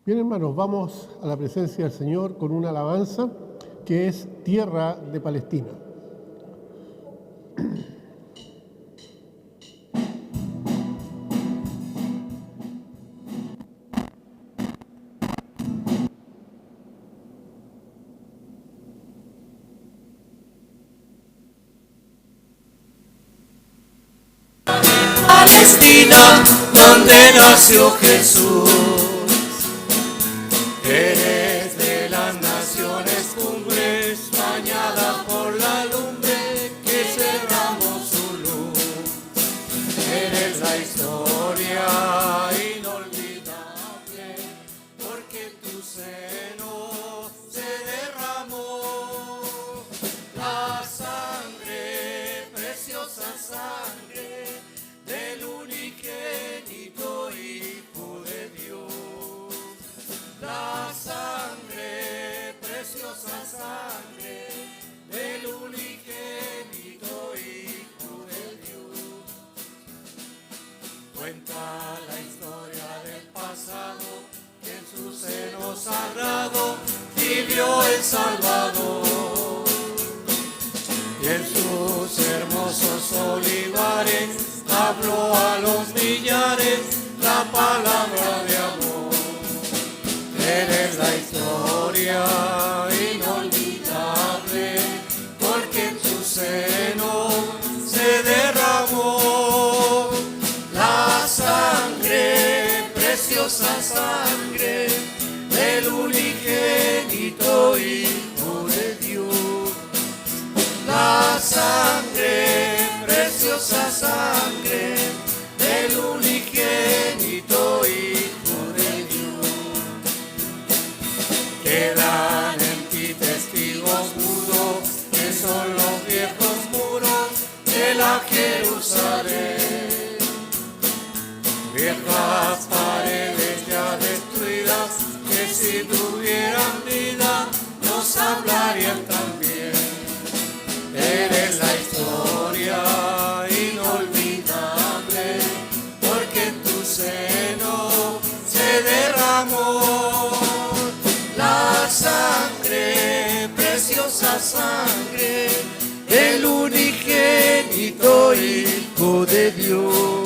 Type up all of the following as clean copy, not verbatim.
Bien, hermanos, vamos a la presencia del Señor con una alabanza que es Tierra de Palestina. Palestina, donde nació Jesús. Eres de las naciones cumbres, bañada por la lumbre que cerramos su luz. Eres la historia inolvidable, porque en tu seno se derramó la sangre, preciosa sangre del unigénito Hijo de Dios. La sangre, preciosa sangre del unigénito Hijo de Dios. Cuenta la historia del pasado, que en su seno sagrado vivió el Salvador. Y en sus hermosos olivares habló a los millares la palabra de amor. Eres la historia inolvidable, porque en tu seno se derramó la sangre, preciosa sangre del unigénito Hijo de Dios. La sangre, preciosa sangre del unigénito Hijo de Dios. Quedan en ti testigos mudos, que son los viejos muros de la Jerusalén. Viejas paredes ya destruidas, que si tuvieran vida nos hablarían también. Eres la historia inolvidable, porque en tu seno se derramó la sangre, preciosa sangre del unigénito Hijo de Dios.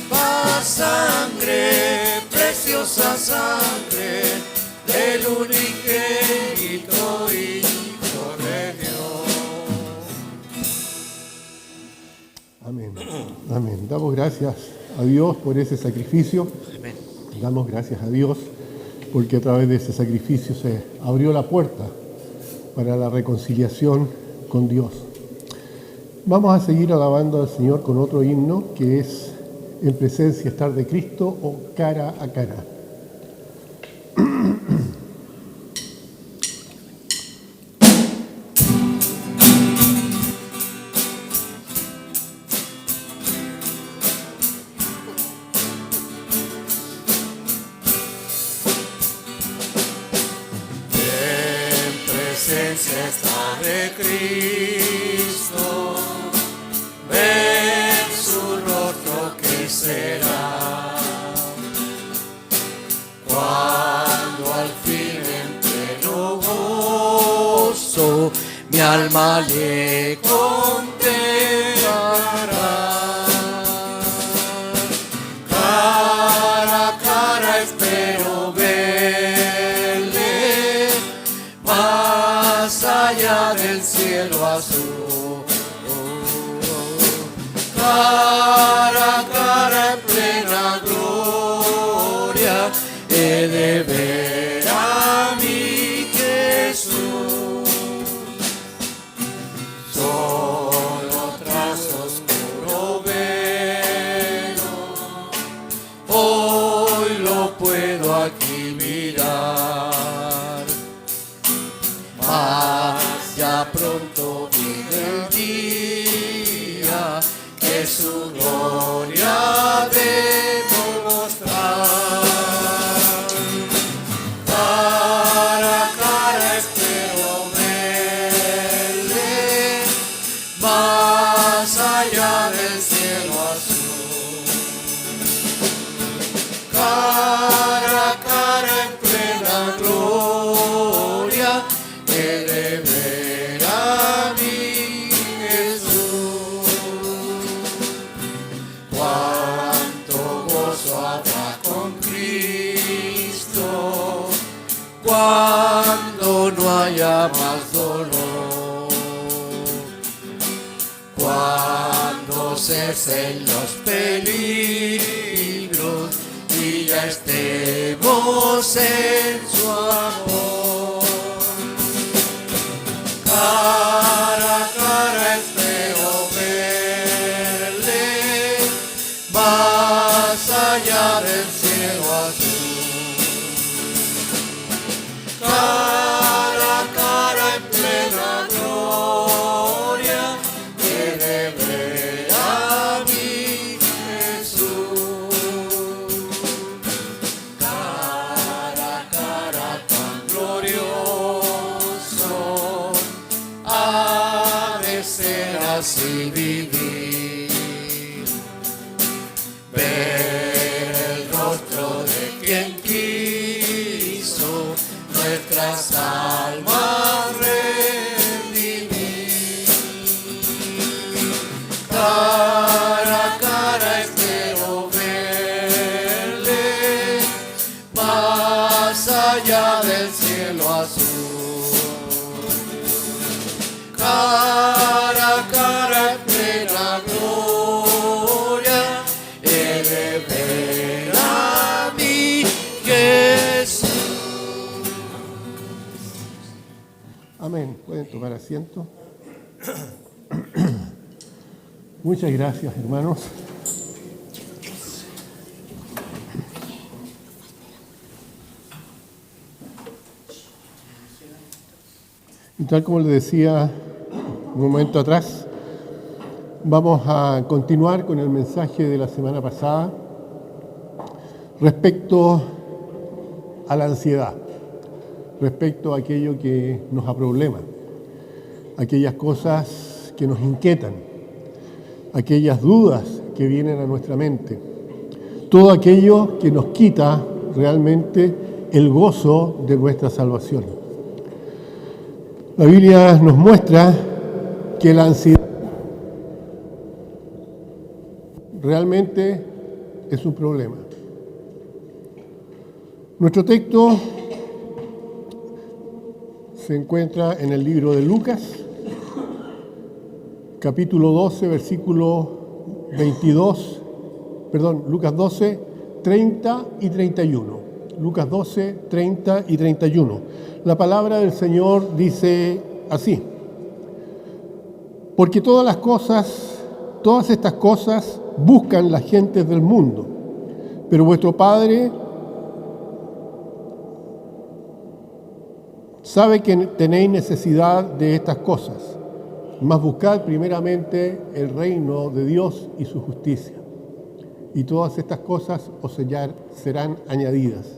La sangre, preciosa sangre del unigénito Hijo de Dios. Amén. Amén. Damos gracias a Dios por ese sacrificio. Amén. Damos gracias a Dios porque a través de ese sacrificio se abrió la puerta para la reconciliación con Dios. Vamos a seguir alabando al Señor con otro himno que es En presencia estar de Cristo o Cara a Cara. Está de Cristo, ver su rostro que será, cuando al fin en pleno gozo mi alma le contemplará. Cara a cara espero verle, más allá del cielo azul. Cara a cara en plena gloria he de ver a mi Jesús. Solo tras oscuro velo hoy lo puedo aquí mirar. Mas ya pronto viene el día que su gloria debo mostrar. Cara a cara espero verle, más allá del cielo azul. Cara a cara cuando no haya más dolor, cuando cesen los peligros y ya estemos en su amor. Cara a cara espero verle, más allá del cielo azul. Cara a cara en plena gloria, que de ver a mi Jesús. Cara a cara tan glorioso, ha de ser así vivir. Ver el rostro de quien quiso nuestras almas redimir. Cara a cara espero verle, más allá del cielo azul. Cara a cara en plena gloria, he de ver a mi Jesús. Amén. Pueden tomar asiento. Muchas gracias, hermanos. Y tal como les decía un momento atrás, vamos a continuar con el mensaje de la semana pasada respecto a la ansiedad, respecto a aquello que nos aproblema, aquellas cosas que nos inquietan, aquellas dudas que vienen a nuestra mente, todo aquello que nos quita realmente el gozo de nuestra salvación. La Biblia nos muestra que la ansiedad realmente es un problema. Nuestro texto se encuentra en el libro de Lucas, capítulo 12, versículo 22, Lucas 12, 30 y 31. Lucas 12, 30 y 31. La palabra del Señor dice así: porque todas estas cosas buscan las gentes del mundo, pero vuestro Padre sabe que tenéis necesidad de estas cosas, mas buscad primeramente el reino de Dios y su justicia, y todas estas cosas os serán añadidas.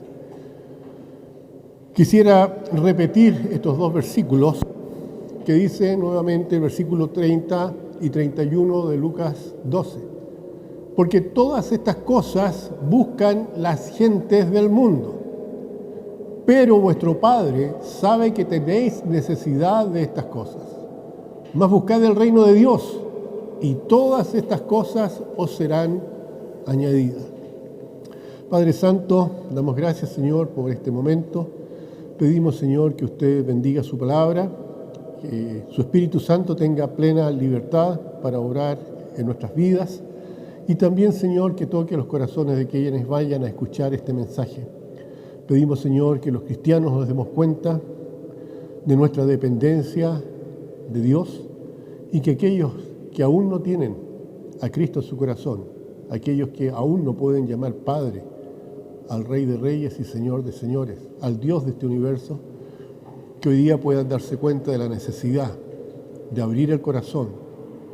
Quisiera repetir estos dos versículos que dice nuevamente el versículo 30 y 31 de Lucas 12. Porque todas estas cosas buscan las gentes del mundo, pero vuestro Padre sabe que tenéis necesidad de estas cosas. Mas buscad el reino de Dios, y todas estas cosas os serán añadidas. Padre Santo, damos gracias, Señor, por este momento. Pedimos, Señor, que usted bendiga su palabra, que su Espíritu Santo tenga plena libertad para obrar en nuestras vidas, y también, Señor, que toque los corazones de quienes vayan a escuchar este mensaje. Pedimos, Señor, que los cristianos nos demos cuenta de nuestra dependencia de Dios, y que aquellos que aún no tienen a Cristo en su corazón, aquellos que aún no pueden llamar Padre al Rey de Reyes y Señor de Señores, al Dios de este universo, que hoy día puedan darse cuenta de la necesidad de abrir el corazón,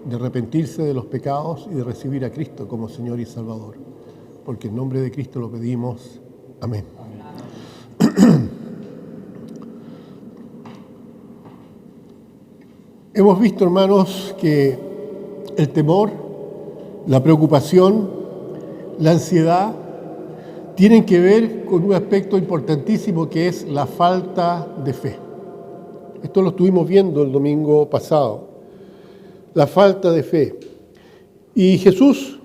de arrepentirse de los pecados y de recibir a Cristo como Señor y Salvador. Porque en nombre de Cristo lo pedimos. Amén. Hemos visto, hermanos, que el temor, la preocupación, la ansiedad tienen que ver con un aspecto importantísimo que es la falta de fe. Esto lo estuvimos viendo el domingo pasado, la falta de fe. Y Jesús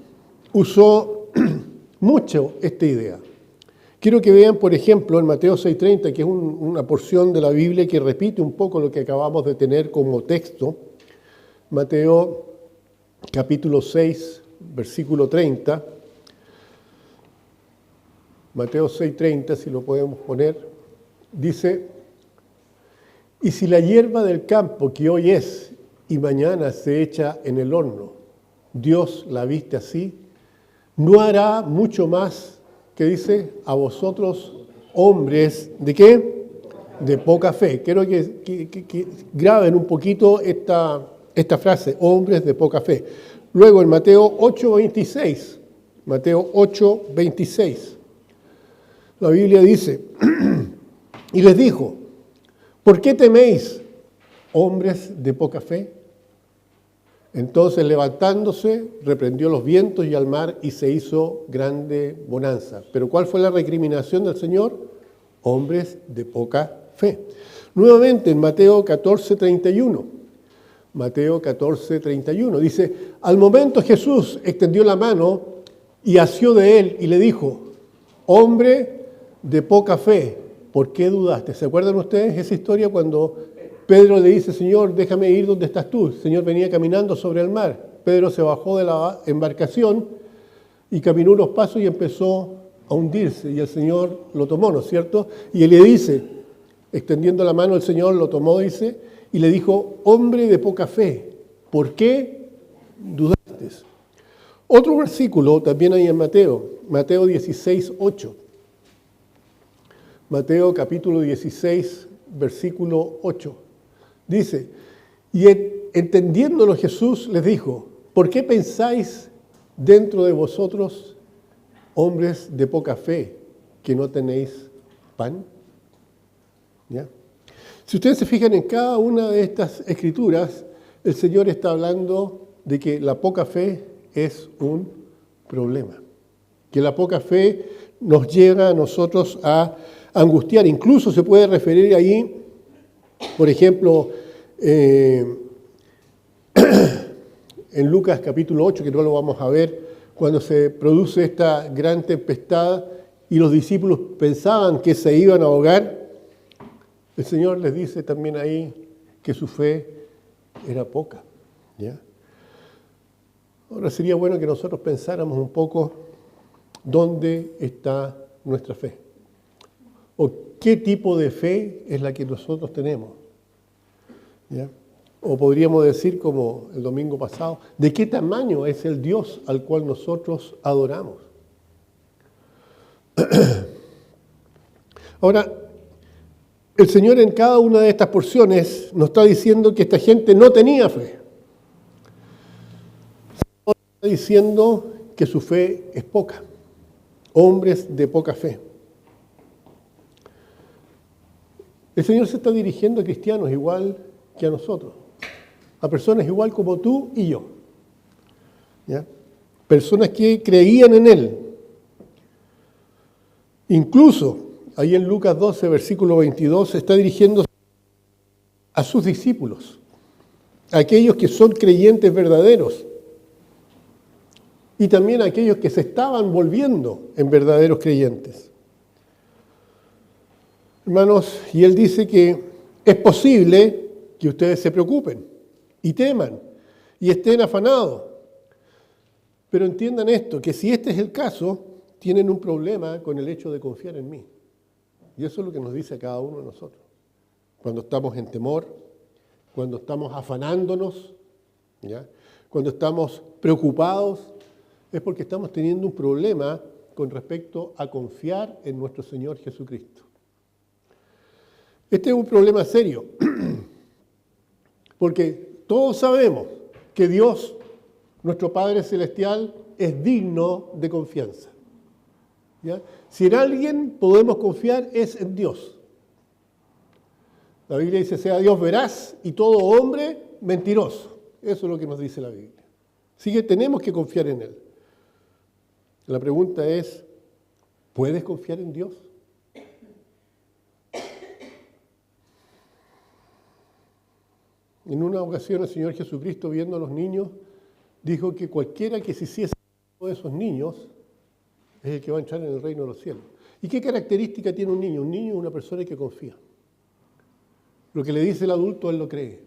usó mucho esta idea, Quiero que vean, por ejemplo, en Mateo 6:30, que es una porción de la Biblia que repite un poco lo que acabamos de tener como texto. Mateo capítulo 6, versículo 30. Mateo 6:30, si lo podemos poner, dice: y si la hierba del campo que hoy es y mañana se echa en el horno, Dios la viste así, ¿no hará mucho más, que dice, a vosotros hombres de qué? De poca fe? Quiero que graben un poquito esta frase, hombres de poca fe. Luego en Mateo 8:26, Mateo 8:26, la Biblia dice, y les dijo, ¿por qué teméis, hombres de poca fe? Entonces, levantándose, reprendió los vientos y al mar y se hizo grande bonanza. ¿Pero cuál fue la recriminación del Señor? Hombres de poca fe. Nuevamente en Mateo 14:31. Mateo 14:31 dice, al momento Jesús extendió la mano y asió de él y le dijo, hombre de poca fe, ¿por qué dudaste? ¿Se acuerdan ustedes esa historia cuando Pedro le dice, Señor, déjame ir donde estás tú? El Señor venía caminando sobre el mar. Pedro se bajó de la embarcación y caminó unos pasos y empezó a hundirse. Y el Señor lo tomó, ¿no es cierto? Y él le dice, extendiendo la mano, el Señor lo tomó, dice, y le dijo, hombre de poca fe, ¿por qué dudaste? Otro versículo también hay en Mateo, Mateo 16:8. Mateo capítulo 16, versículo 8. Dice, y entendiéndolo Jesús les dijo, ¿por qué pensáis dentro de vosotros, hombres de poca fe, que no tenéis pan? ¿Ya? Si ustedes se fijan en cada una de estas escrituras, el Señor está hablando de que la poca fe es un problema. Que la poca fe nos llega a nosotros a angustiar. Incluso se puede referir ahí, por ejemplo, en Lucas capítulo 8, que no lo vamos a ver, cuando se produce esta gran tempestad y los discípulos pensaban que se iban a ahogar, el Señor les dice también ahí que su fe era poca. ¿Ya? Ahora sería bueno que nosotros pensáramos un poco dónde está nuestra fe. ¿O qué tipo de fe es la que nosotros tenemos? ¿Ya? O podríamos decir, como el domingo pasado, ¿de qué tamaño es el Dios al cual nosotros adoramos? Ahora, el Señor en cada una de estas porciones nos está diciendo que esta gente no tenía fe. Está diciendo que su fe es poca. Hombres de poca fe. El Señor se está dirigiendo a cristianos igual que a nosotros. A personas igual como tú y yo. ¿Ya? Personas que creían en Él. Incluso, ahí en Lucas 12, versículo 22, se está dirigiendo a sus discípulos, a aquellos que son creyentes verdaderos, y también a aquellos que se estaban volviendo en verdaderos creyentes. Hermanos, y Él dice que es posible que ustedes se preocupen y teman y estén afanados, pero entiendan esto, que si este es el caso, tienen un problema con el hecho de confiar en mí. Y eso es lo que nos dice a cada uno de nosotros. Cuando estamos en temor, cuando estamos afanándonos, ¿ya? Cuando estamos preocupados, es porque estamos teniendo un problema con respecto a confiar en nuestro Señor Jesucristo. Este es un problema serio, porque todos sabemos que Dios, nuestro Padre Celestial, es digno de confianza. ¿Ya? Si en alguien podemos confiar es en Dios. La Biblia dice, sea Dios veraz y todo hombre mentiroso. Eso es lo que nos dice la Biblia. Así que tenemos que confiar en Él. La pregunta es, ¿puedes confiar en Dios? En una ocasión el Señor Jesucristo, viendo a los niños, dijo que cualquiera que se hiciese de esos niños es el que va a entrar en el reino de los cielos. ¿Y qué característica tiene un niño? Un niño es una persona que confía. Lo que le dice el adulto, él lo cree.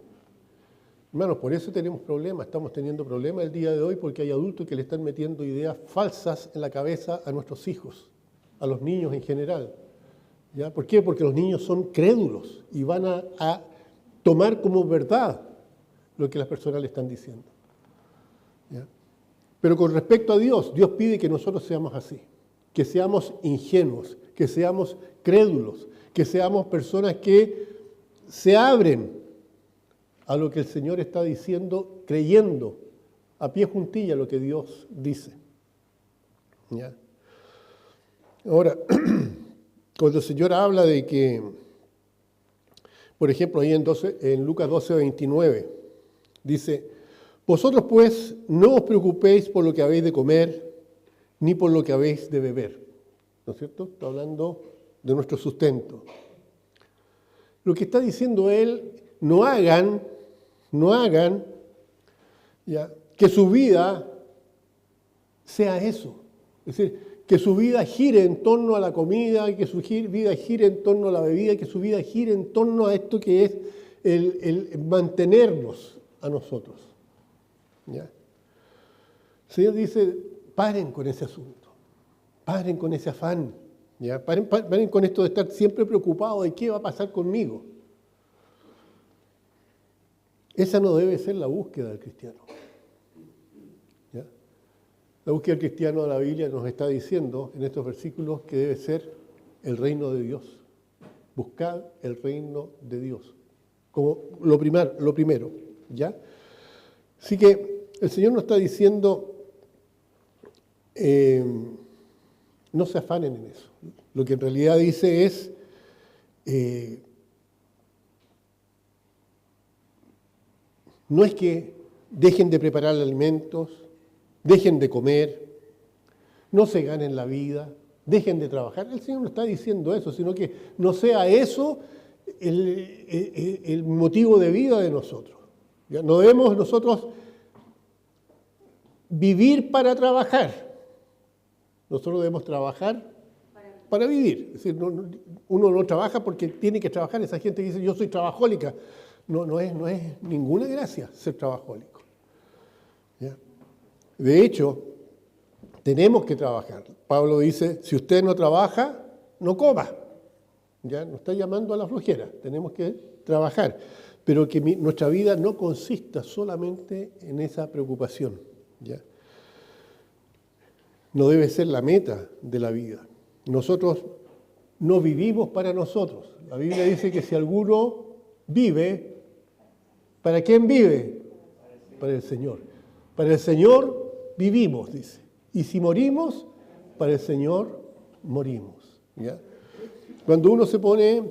Hermanos, por eso tenemos problemas, estamos teniendo problemas el día de hoy porque hay adultos que le están metiendo ideas falsas en la cabeza a nuestros hijos, a los niños en general. ¿Ya? ¿Por qué? Porque los niños son crédulos y van a tomar como verdad lo que las personas le están diciendo. ¿Ya? Pero con respecto a Dios, Dios pide que nosotros seamos así, que seamos ingenuos, que seamos crédulos, que seamos personas que se abren a lo que el Señor está diciendo, creyendo a pie juntilla lo que Dios dice. ¿Ya? Ahora, cuando el Señor habla de que, por ejemplo, ahí en Lucas 12, 29, dice, vosotros pues no os preocupéis por lo que habéis de comer, ni por lo que habéis de beber. ¿No es cierto? Está hablando de nuestro sustento. Lo que está diciendo él, no hagan, ¿ya?, que su vida sea eso. Es decir, que su vida gire en torno a la comida, que su vida gire en torno a la bebida, que su vida gire en torno a esto que es el mantenernos a nosotros. ¿Ya? El Señor dice, paren con ese asunto, paren con ese afán, ¿ya? Paren con esto de estar siempre preocupados de qué va a pasar conmigo. Esa no debe ser la búsqueda del cristiano. ¿Ya? La búsqueda del cristiano de la Biblia nos está diciendo en estos versículos que debe ser el reino de Dios. Buscad el reino de Dios. Como lo primero. ¿Ya? Así que el Señor nos está diciendo, no se afanen en eso. Lo que en realidad dice es, no es que dejen de preparar alimentos, dejen de comer, no se ganen la vida, dejen de trabajar. El Señor no está diciendo eso, sino que no sea eso el motivo de vida de nosotros. ¿Ya? No debemos nosotros vivir para trabajar. Nosotros debemos trabajar para vivir. Es decir, uno no trabaja porque tiene que trabajar. Esa gente que dice, yo soy trabajólica. No es ninguna gracia ser trabajólico. ¿Ya? De hecho, tenemos que trabajar. Pablo dice, si usted no trabaja, no coma. ¿Ya? Nos está llamando a la flojera. Tenemos que trabajar. Pero que nuestra vida no consista solamente en esa preocupación. ¿Ya? No debe ser la meta de la vida. Nosotros no vivimos para nosotros. La Biblia dice que si alguno vive, ¿para quién vive? Para el Señor. Para el Señor vivimos, dice. Y si morimos, para el Señor morimos. ¿Ya? Cuando uno se pone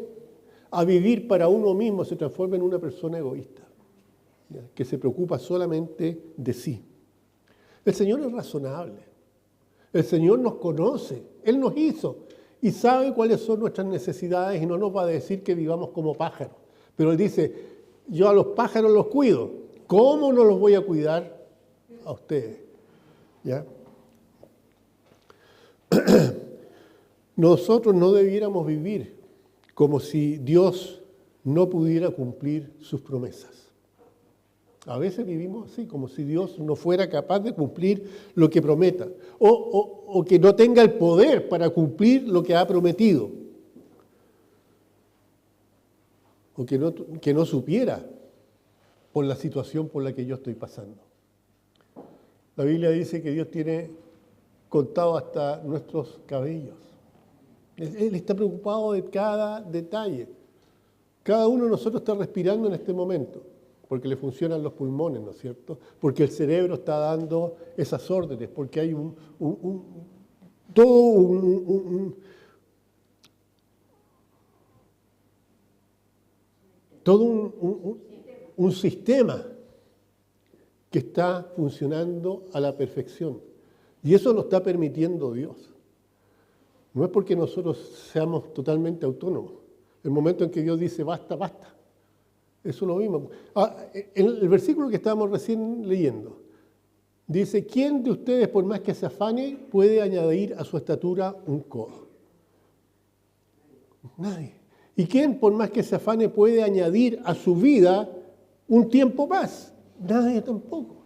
a vivir para uno mismo, se transforma en una persona egoísta, ¿ya?, que se preocupa solamente de sí. El Señor es razonable. El Señor nos conoce. Él nos hizo y sabe cuáles son nuestras necesidades y no nos va a decir que vivamos como pájaros. Pero Él dice, yo a los pájaros los cuido. ¿Cómo no los voy a cuidar a ustedes? ¿Ya? Nosotros no debiéramos vivir como si Dios no pudiera cumplir sus promesas. A veces vivimos así, como si Dios no fuera capaz de cumplir lo que prometa, o que no tenga el poder para cumplir lo que ha prometido, o que no supiera por la situación por la que yo estoy pasando. La Biblia dice que Dios tiene contado hasta nuestros cabellos. Él está preocupado de cada detalle. Cada uno de nosotros está respirando en este momento, porque le funcionan los pulmones, ¿no es cierto? Porque el cerebro está dando esas órdenes, porque hay un sistema que está funcionando a la perfección. Y eso lo está permitiendo Dios. No es porque nosotros seamos totalmente autónomos. El momento en que Dios dice, basta, basta. Eso es lo mismo. En el versículo que estábamos recién leyendo, dice, ¿quién de ustedes, por más que se afane, puede añadir a su estatura un codo? Nadie. ¿Y quién, por más que se afane, puede añadir a su vida un tiempo más? Nadie tampoco.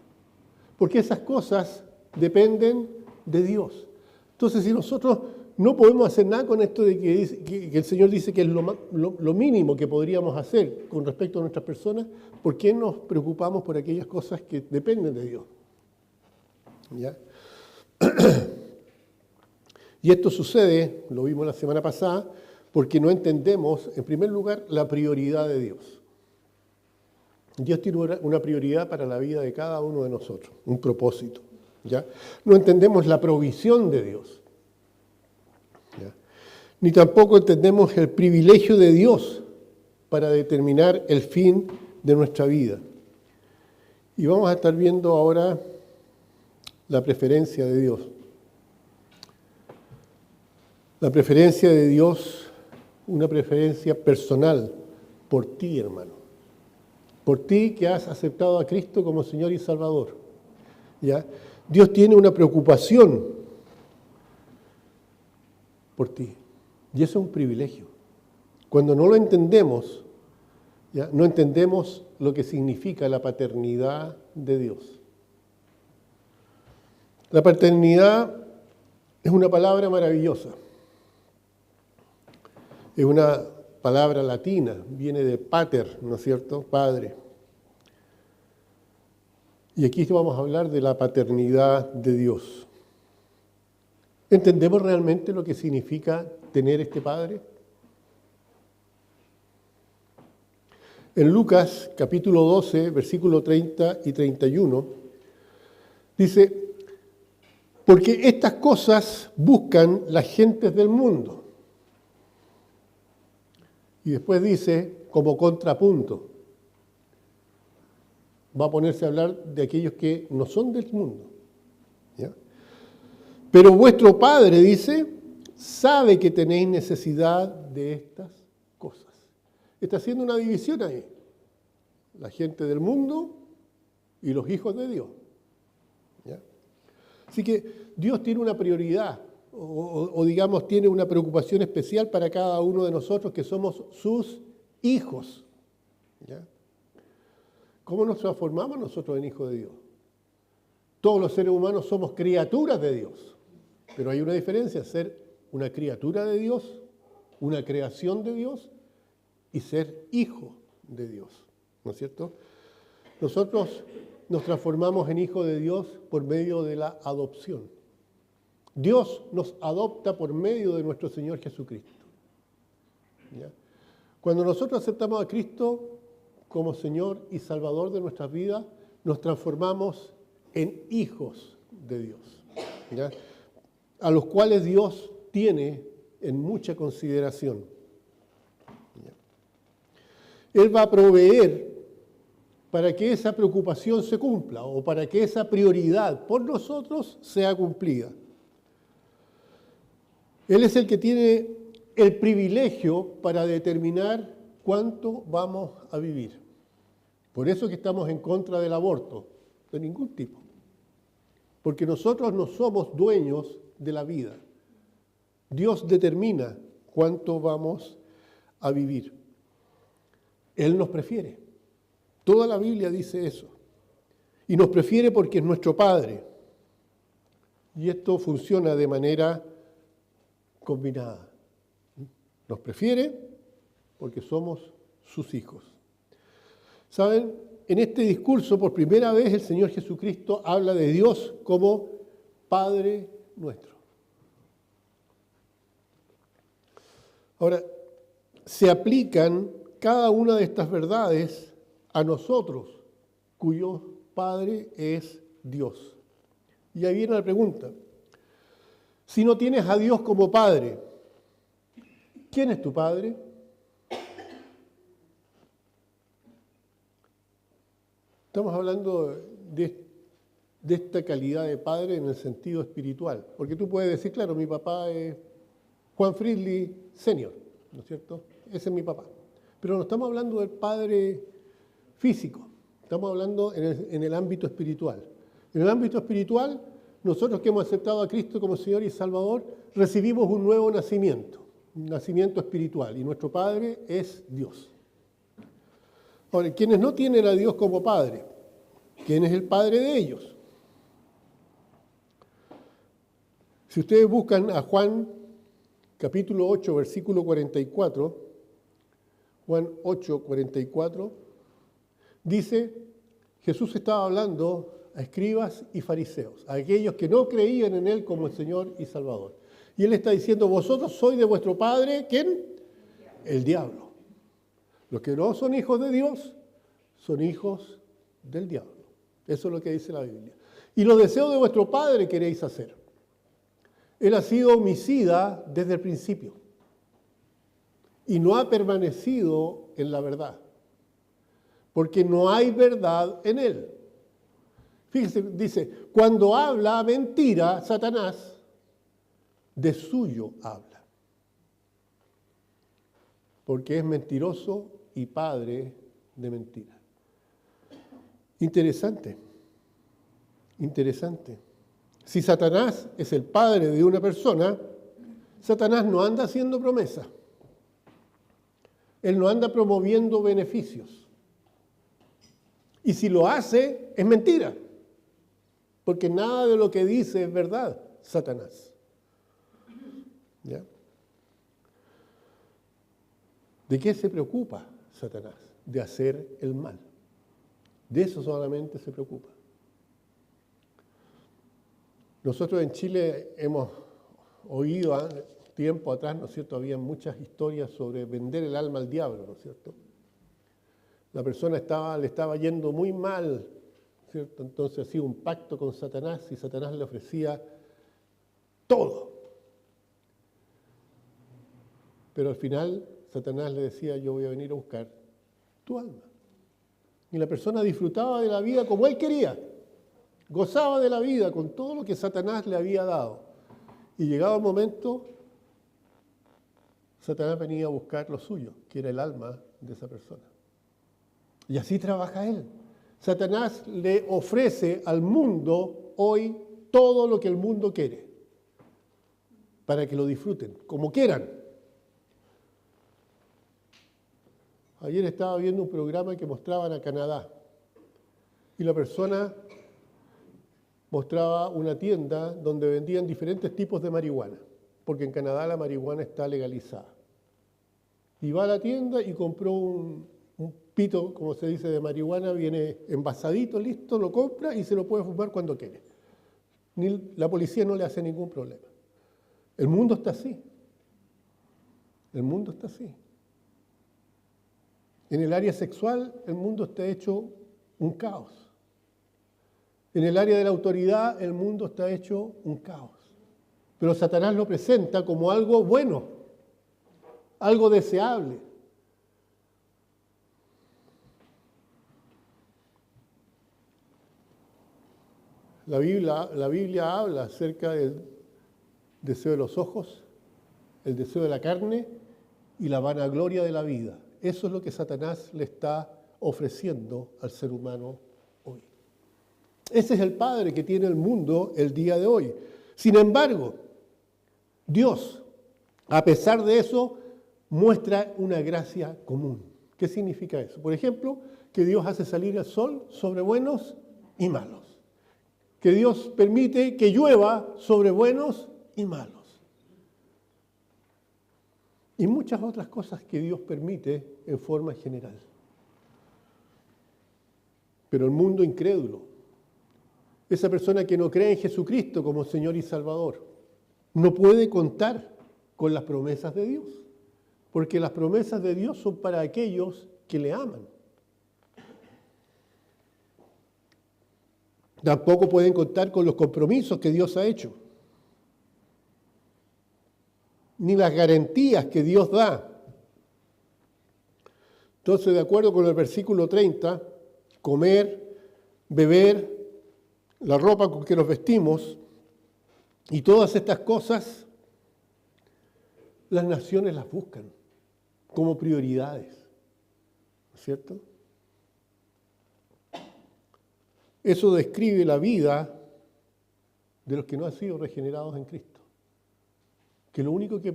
Porque esas cosas dependen de Dios. Entonces, si nosotros no podemos hacer nada con esto de que el Señor dice que es lo mínimo que podríamos hacer con respecto a nuestras personas, ¿por qué nos preocupamos por aquellas cosas que dependen de Dios? ¿Ya? Y esto sucede, lo vimos la semana pasada, porque no entendemos, en primer lugar, la prioridad de Dios. Dios tiene una prioridad para la vida de cada uno de nosotros, un propósito. ¿Ya? No entendemos la provisión de Dios. ¿Ya? Ni tampoco entendemos el privilegio de Dios para determinar el fin de nuestra vida. Y vamos a estar viendo ahora la preferencia de Dios. La preferencia de Dios, una preferencia personal por ti, hermano. Por ti que has aceptado a Cristo como Señor y Salvador. ¿Ya? Dios tiene una preocupación por ti. Y eso es un privilegio. Cuando no lo entendemos, ¿ya? No entendemos lo que significa la paternidad de Dios. La paternidad es una palabra maravillosa. Es una palabra latina, viene de pater, ¿no es cierto? Padre. Y aquí vamos a hablar de la paternidad de Dios. ¿Entendemos realmente lo que significa tener este Padre? En Lucas capítulo 12, versículo 30 y 31, dice, porque estas cosas buscan las gentes del mundo. Y después dice, como contrapunto, va a ponerse a hablar de aquellos que no son del mundo. ¿Ya? Pero vuestro Padre, dice, sabe que tenéis necesidad de estas cosas. Está haciendo una división ahí. La gente del mundo y los hijos de Dios. ¿Ya? Así que Dios tiene una prioridad, o digamos, tiene una preocupación especial para cada uno de nosotros que somos sus hijos. ¿Ya? ¿Cómo nos transformamos nosotros en hijos de Dios? Todos los seres humanos somos criaturas de Dios, pero hay una diferencia, ser una criatura de Dios, una creación de Dios, y ser hijo de Dios, ¿no es cierto? Nosotros nos transformamos en hijos de Dios por medio de la adopción. Dios nos adopta por medio de nuestro Señor Jesucristo. ¿Ya? Cuando nosotros aceptamos a Cristo como Señor y Salvador de nuestras vidas, nos transformamos en hijos de Dios, ¿ya? A los cuales Dios tiene en mucha consideración. ¿Ya? Él va a proveer para que esa preocupación se cumpla o para que esa prioridad por nosotros sea cumplida. Él es el que tiene el privilegio para determinar cuánto vamos a vivir. Por eso que estamos en contra del aborto, de ningún tipo. Porque nosotros no somos dueños de la vida. Dios determina cuánto vamos a vivir. Él nos prefiere. Toda la Biblia dice eso. Y nos prefiere porque es nuestro Padre. Y esto funciona de manera combinada. Nos prefiere porque somos sus hijos. ¿Saben? En este discurso, por primera vez, el Señor Jesucristo habla de Dios como Padre nuestro. Ahora, se aplican cada una de estas verdades a nosotros, cuyo Padre es Dios. Y ahí viene la pregunta. Si no tienes a Dios como Padre, ¿quién es tu Padre? Estamos hablando de esta calidad de padre en el sentido espiritual. Porque tú puedes decir, claro, mi papá es Juan Friedli Senior, ¿no es cierto? Ese es mi papá. Pero no estamos hablando del padre físico, estamos hablando en el ámbito espiritual. En el ámbito espiritual, nosotros que hemos aceptado a Cristo como Señor y Salvador, recibimos un nuevo nacimiento. nacimiento espiritual, y nuestro Padre es Dios. Ahora, quienes no tienen a Dios como Padre, ¿quién es el Padre de ellos? Si ustedes buscan a Juan capítulo 8, versículo 44, Juan 8, 44, dice, Jesús estaba hablando a escribas y fariseos, a aquellos que no creían en Él como el Señor y Salvador. Y Él está diciendo, vosotros sois de vuestro padre, ¿quién? El diablo. Los que no son hijos de Dios son hijos del diablo. Eso es lo que dice la Biblia. Y los deseos de vuestro padre queréis hacer. Él ha sido homicida desde el principio y no ha permanecido en la verdad, porque no hay verdad en él. Fíjese, dice, cuando habla mentira, Satanás, de suyo habla, porque es mentiroso y padre de mentira. Interesante, interesante. Si Satanás es el padre de una persona, Satanás no anda haciendo promesas. Él no anda promoviendo beneficios. Y si lo hace, es mentira. Porque nada de lo que dice es verdad, Satanás. ¿Ya? ¿De qué se preocupa Satanás? De hacer el mal. De eso solamente se preocupa. Nosotros en Chile hemos oído tiempo atrás, ¿no es cierto?, había muchas historias sobre vender el alma al diablo, ¿no es cierto? La persona le estaba yendo muy mal, ¿cierto? Entonces hacía un pacto con Satanás y Satanás le ofrecía todo. Pero al final Satanás le decía, yo voy a venir a buscar tu alma. Y la persona disfrutaba de la vida como él quería. Gozaba de la vida con todo lo que Satanás le había dado. Y llegado el momento, Satanás venía a buscar lo suyo, que era el alma de esa persona. Y así trabaja él. Satanás le ofrece al mundo hoy todo lo que el mundo quiere, para que lo disfruten, como quieran. Ayer estaba viendo un programa que mostraban a Canadá, y la persona mostraba una tienda donde vendían diferentes tipos de marihuana, porque en Canadá la marihuana está legalizada. Y va a la tienda y compró un pito, como se dice, de marihuana, viene envasadito, listo, lo compra y se lo puede fumar cuando quiere. La policía no le hace ningún problema. El mundo está así. El mundo está así. En el área sexual, el mundo está hecho un caos. En el área de la autoridad, el mundo está hecho un caos. Pero Satanás lo presenta como algo bueno, algo deseable. La Biblia habla acerca del deseo de los ojos, el deseo de la carne y la vanagloria de la vida. Eso es lo que Satanás le está ofreciendo al ser humano hoy. Ese es el padre que tiene el mundo el día de hoy. Sin embargo, Dios, a pesar de eso, muestra una gracia común. ¿Qué significa eso? Por ejemplo, que Dios hace salir el sol sobre buenos y malos. Que Dios permite que llueva sobre buenos y malos. Y muchas otras cosas que Dios permite en forma general. Pero el mundo incrédulo, esa persona que no cree en Jesucristo como Señor y Salvador, no puede contar con las promesas de Dios, porque las promesas de Dios son para aquellos que le aman. Tampoco pueden contar con los compromisos que Dios ha hecho, ni las garantías que Dios da. Entonces, de acuerdo con el versículo 30, comer, beber, la ropa con que nos vestimos y todas estas cosas, las naciones las buscan como prioridades, ¿no es cierto? Eso describe la vida de los que no han sido regenerados en Cristo. Que lo único que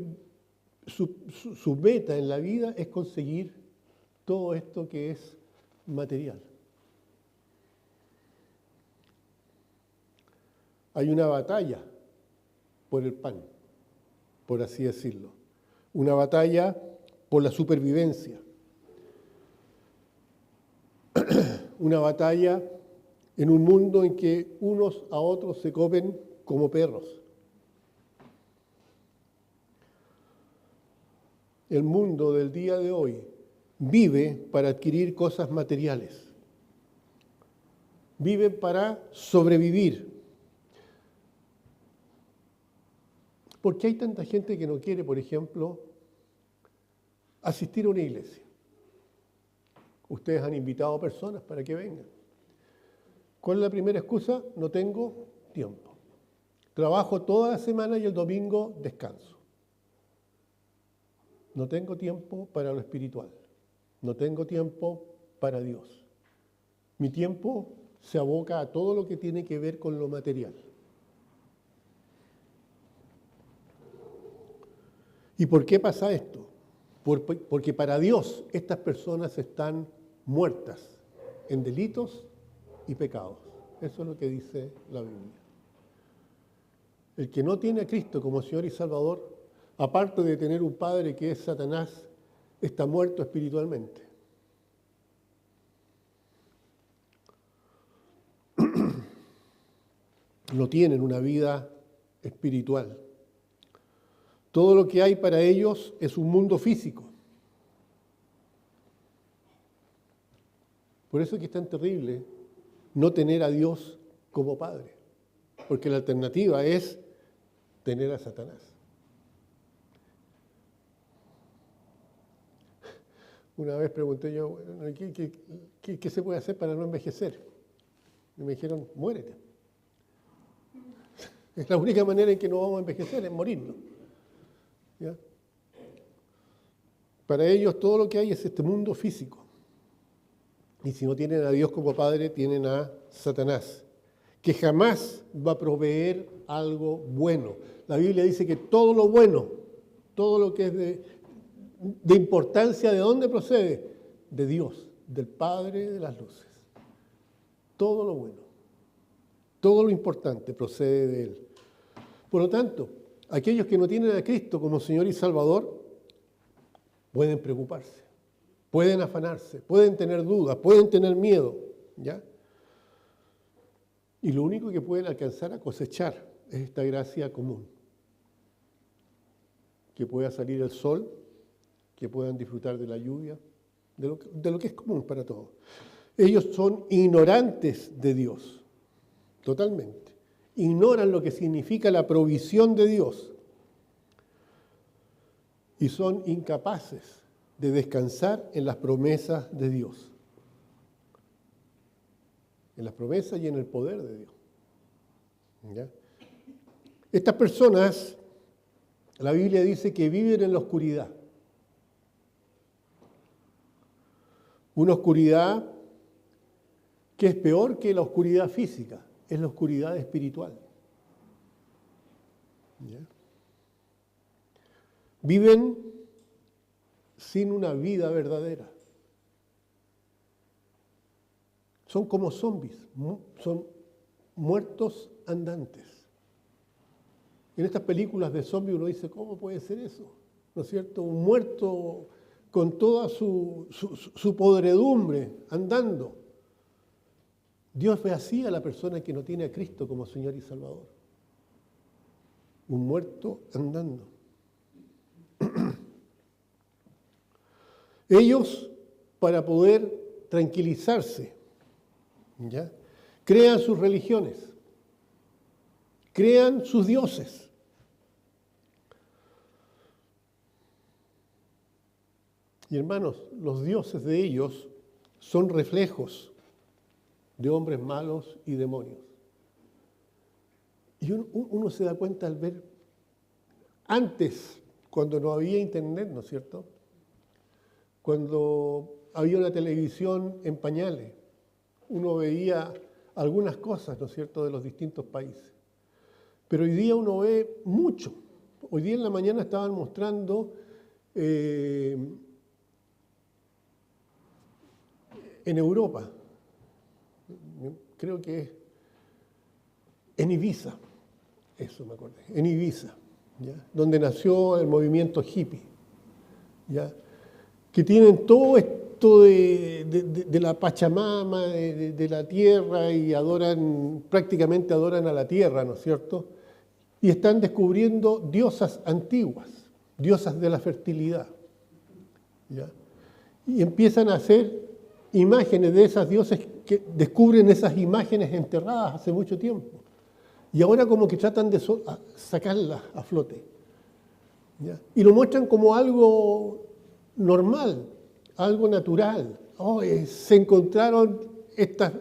su meta en la vida es conseguir todo esto que es material. Hay una batalla por el pan, por así decirlo. Una batalla por la supervivencia. Una batalla en un mundo en que unos a otros se comen como perros. El mundo del día de hoy vive para adquirir cosas materiales. Vive para sobrevivir. ¿Por qué hay tanta gente que no quiere, por ejemplo, asistir a una iglesia? Ustedes han invitado personas para que vengan. ¿Cuál es la primera excusa? No tengo tiempo. Trabajo toda la semana y el domingo descanso. No tengo tiempo para lo espiritual. No tengo tiempo para Dios. Mi tiempo se aboca a todo lo que tiene que ver con lo material. ¿Y por qué pasa esto? Porque para Dios estas personas están muertas en delitos y pecados. Eso es lo que dice la Biblia. El que no tiene a Cristo como Señor y Salvador, aparte de tener un padre que es Satanás, está muerto espiritualmente. No tienen una vida espiritual. Todo lo que hay para ellos es un mundo físico. Por eso es que es tan terrible no tener a Dios como Padre, porque la alternativa es tener a Satanás. Una vez pregunté yo, ¿qué se puede hacer para no envejecer? Y me dijeron, muérete. Es la única manera en que no vamos a envejecer, es morirnos. ¿Ya? Para ellos todo lo que hay es este mundo físico. Y si no tienen a Dios como Padre, tienen a Satanás, que jamás va a proveer algo bueno. La Biblia dice que todo lo bueno, todo lo que es de importancia, ¿de dónde procede? De Dios, del Padre de las luces. Todo lo bueno, todo lo importante procede de Él. Por lo tanto, aquellos que no tienen a Cristo como Señor y Salvador pueden preocuparse, pueden afanarse, pueden tener dudas, pueden tener miedo, ¿ya? Y lo único que pueden alcanzar a cosechar es esta gracia común. Que pueda salir el sol, que puedan disfrutar de la lluvia, de lo que es común para todos. Ellos son ignorantes de Dios, totalmente. Ignoran lo que significa la provisión de Dios y son incapaces de descansar en las promesas de Dios, en las promesas y en el poder de Dios. ¿Ya? Estas personas, la Biblia dice que viven en la oscuridad, una oscuridad que es peor que la oscuridad física, es la oscuridad espiritual. ¿Ya? Viven sin una vida verdadera. Son como zombies, son muertos andantes. En estas películas de zombies uno dice, ¿cómo puede ser eso? ¿No es cierto? Un muerto con toda su podredumbre andando. Dios ve así a la persona que no tiene a Cristo como Señor y Salvador. Un muerto andando. Ellos, para poder tranquilizarse, ¿ya? Crean sus religiones, crean sus dioses. Y hermanos, los dioses de ellos son reflejos de hombres malos y demonios. Y uno se da cuenta al ver, antes, cuando no había internet, ¿no es cierto?, cuando había una televisión en pañales, uno veía algunas cosas, ¿no es cierto?, de los distintos países. Pero hoy día uno ve mucho. Hoy día en la mañana estaban mostrando en Europa, creo que es en Ibiza, eso me acordé, en Ibiza, ¿ya? Donde nació el movimiento hippie, ¿ya? Que tienen todo esto de la Pachamama, de la tierra, y prácticamente adoran a la tierra, ¿no es cierto? Y están descubriendo diosas antiguas, diosas de la fertilidad, ¿ya? Y empiezan a hacer imágenes de esas dioses que descubren esas imágenes enterradas hace mucho tiempo. Y ahora como que tratan de sacarlas a flote, ¿ya? Y lo muestran como algo normal, algo natural. Se encontraron estos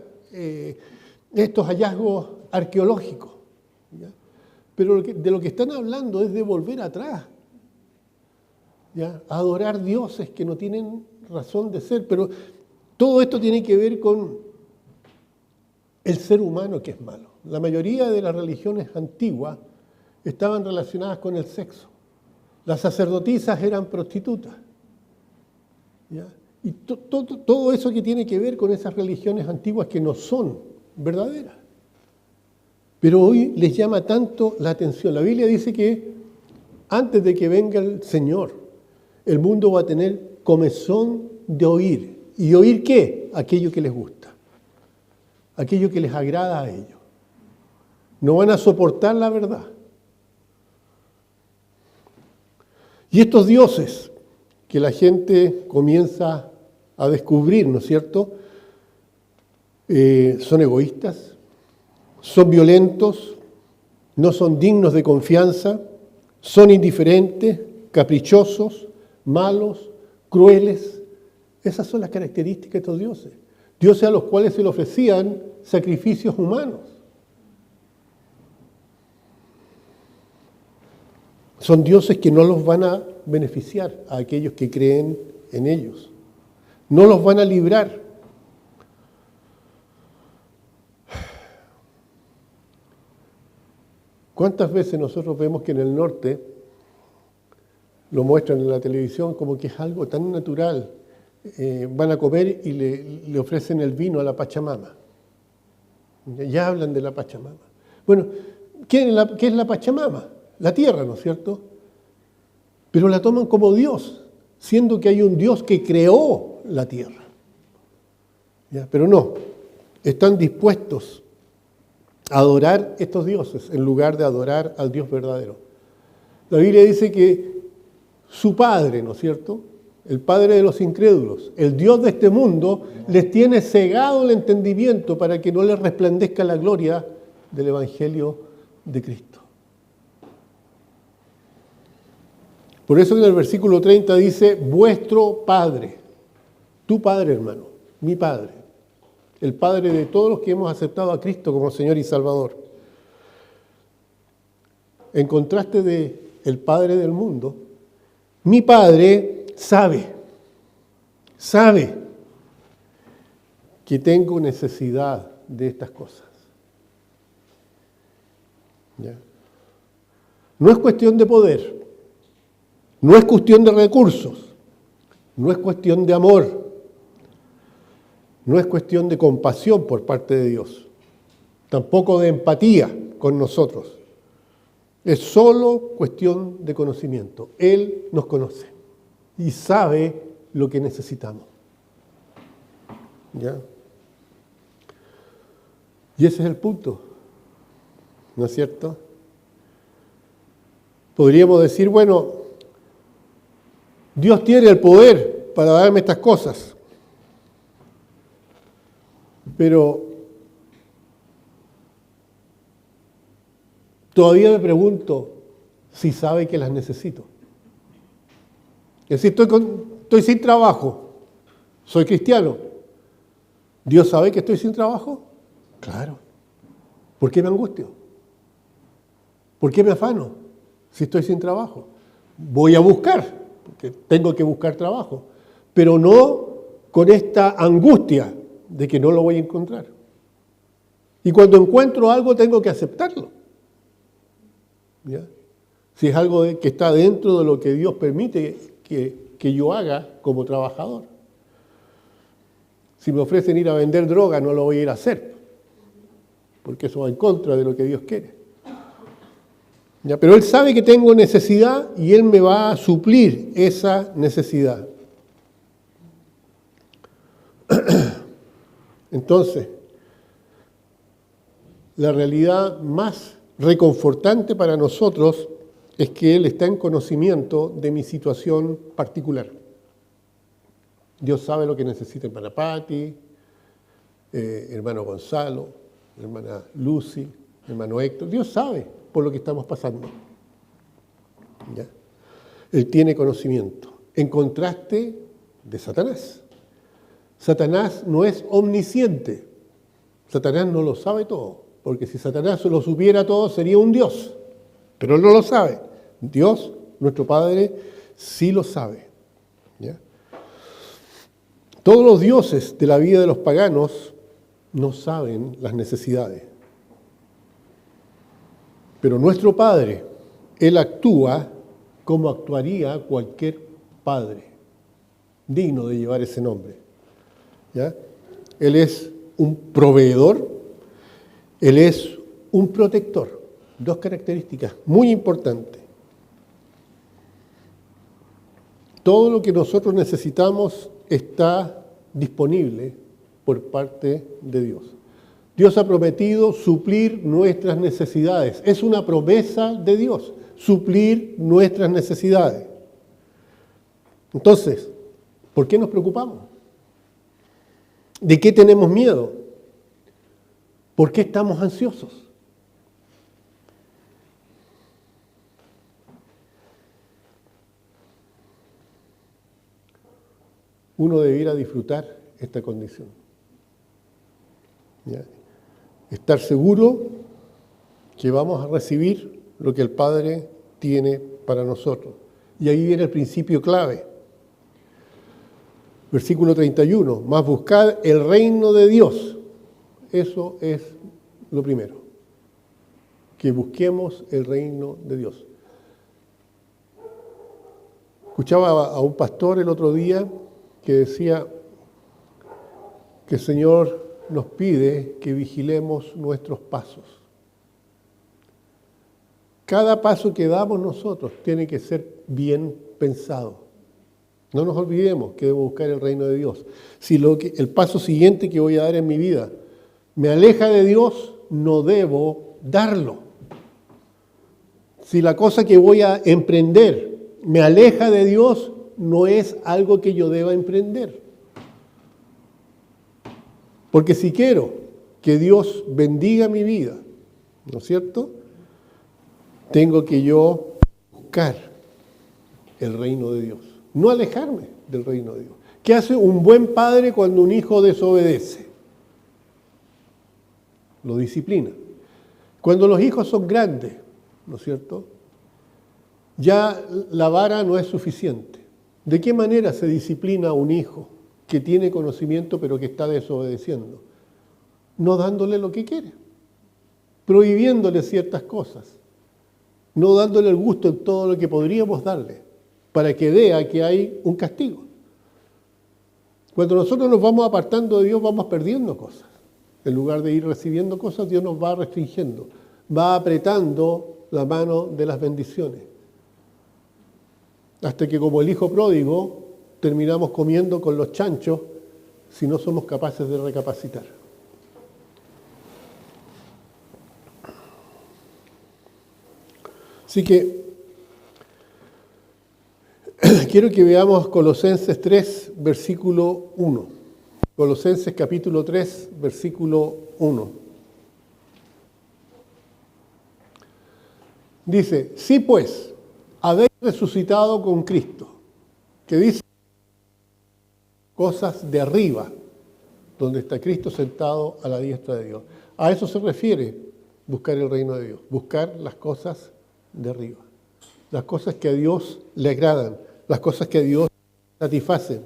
hallazgos arqueológicos, ¿ya? Pero de lo que están hablando es de volver atrás, ¿ya? A adorar dioses que no tienen razón de ser. Pero todo esto tiene que ver con el ser humano que es malo. La mayoría de las religiones antiguas estaban relacionadas con el sexo. Las sacerdotisas eran prostitutas, ¿ya? Y todo eso que tiene que ver con esas religiones antiguas que no son verdaderas. Pero hoy les llama tanto la atención. La Biblia dice que antes de que venga el Señor, el mundo va a tener comezón de oír. ¿Y oír qué? Aquello que les gusta, aquello que les agrada a ellos. No van a soportar la verdad. Y estos dioses que la gente comienza a descubrir, ¿no es cierto? Son egoístas, son violentos, no son dignos de confianza, son indiferentes, caprichosos, malos, crueles. Esas son las características de estos dioses. Dioses a los cuales se le ofrecían sacrificios humanos. Son dioses que no los van a beneficiar a aquellos que creen en ellos. No los van a librar. ¿Cuántas veces nosotros vemos que en el norte lo muestran en la televisión como que es algo tan natural? Van a comer y le ofrecen el vino a la Pachamama. Ya hablan de la Pachamama. Bueno, ¿qué es la Pachamama? La tierra, ¿no es cierto? Pero la toman como Dios, siendo que hay un Dios que creó la tierra. ¿Ya? Pero no, están dispuestos a adorar estos dioses en lugar de adorar al Dios verdadero. La Biblia dice que su Padre, ¿no es cierto?, el Padre de los incrédulos, el Dios de este mundo, les tiene cegado el entendimiento para que no les resplandezca la gloria del Evangelio de Cristo. Por eso en el versículo 30 dice, vuestro Padre, tu Padre, hermano, mi Padre, el Padre de todos los que hemos aceptado a Cristo como Señor y Salvador. En contraste de el Padre del mundo, mi Padre sabe que tengo necesidad de estas cosas. ¿Ya? No es cuestión de poder, no es cuestión de recursos, no es cuestión de amor, no es cuestión de compasión por parte de Dios, tampoco de empatía con nosotros. Es solo cuestión de conocimiento. Él nos conoce y sabe lo que necesitamos. ¿Ya? Y ese es el punto, ¿no es cierto? Podríamos decir, bueno, Dios tiene el poder para darme estas cosas, pero todavía me pregunto si sabe que las necesito. Es decir, estoy sin trabajo, soy cristiano. ¿Dios sabe que estoy sin trabajo? Claro. ¿Por qué me angustio? ¿Por qué me afano si estoy sin trabajo? Voy a buscar, porque tengo que buscar trabajo, pero no con esta angustia de que no lo voy a encontrar. Y cuando encuentro algo tengo que aceptarlo. ¿Ya? Si es algo que está dentro de lo que Dios permite que yo haga como trabajador. Si me ofrecen ir a vender droga, no lo voy a ir a hacer, porque eso va en contra de lo que Dios quiere. ¿Ya? Pero Él sabe que tengo necesidad y Él me va a suplir esa necesidad. Entonces, la realidad más reconfortante para nosotros es que Él está en conocimiento de mi situación particular. Dios sabe lo que necesita hermana Patti, hermano Gonzalo, hermana Lucy, hermano Héctor. Dios sabe por lo que estamos pasando. ¿Ya? Él tiene conocimiento. En contraste de Satanás. Satanás no es omnisciente. Satanás no lo sabe todo. Porque si Satanás lo supiera todo, sería un Dios. Pero él no lo sabe. Dios, nuestro Padre, sí lo sabe. ¿Ya? Todos los dioses de la vida de los paganos no saben las necesidades. Pero nuestro Padre, Él actúa como actuaría cualquier padre digno de llevar ese nombre. ¿Ya? Él es un proveedor, Él es un protector. Dos características muy importantes. Todo lo que nosotros necesitamos está disponible por parte de Dios. Dios ha prometido suplir nuestras necesidades. Es una promesa de Dios, suplir nuestras necesidades. Entonces, ¿por qué nos preocupamos? ¿De qué tenemos miedo? ¿Por qué estamos ansiosos? Uno debiera disfrutar esta condición. ¿Ya? Estar seguro que vamos a recibir lo que el Padre tiene para nosotros. Y ahí viene el principio clave. Versículo 31, más buscad el reino de Dios. Eso es lo primero. Que busquemos el reino de Dios. Escuchaba a un pastor el otro día que decía que el Señor nos pide que vigilemos nuestros pasos. Cada paso que damos nosotros tiene que ser bien pensado. No nos olvidemos que debemos buscar el reino de Dios. Si el paso siguiente que voy a dar en mi vida me aleja de Dios, no debo darlo. Si la cosa que voy a emprender me aleja de Dios, no es algo que yo deba emprender. Porque si quiero que Dios bendiga mi vida, ¿no es cierto? Tengo que yo buscar el reino de Dios, no alejarme del reino de Dios. ¿Qué hace un buen padre cuando un hijo desobedece? Lo disciplina. Cuando los hijos son grandes, ¿no es cierto? Ya la vara no es suficiente. ¿De qué manera se disciplina a un hijo que tiene conocimiento pero que está desobedeciendo? No dándole lo que quiere, prohibiéndole ciertas cosas, no dándole el gusto en todo lo que podríamos darle, para que vea que hay un castigo. Cuando nosotros nos vamos apartando de Dios, vamos perdiendo cosas. En lugar de ir recibiendo cosas, Dios nos va restringiendo, va apretando la mano de las bendiciones. Hasta que como el hijo pródigo, terminamos comiendo con los chanchos si no somos capaces de recapacitar. Así que quiero que veamos Colosenses 3, versículo 1. Colosenses capítulo 3, versículo 1. Dice, sí pues, habéis resucitado con Cristo, que dice cosas de arriba, donde está Cristo sentado a la diestra de Dios. A eso se refiere buscar el reino de Dios, buscar las cosas de arriba, las cosas que a Dios le agradan, las cosas que a Dios satisfacen.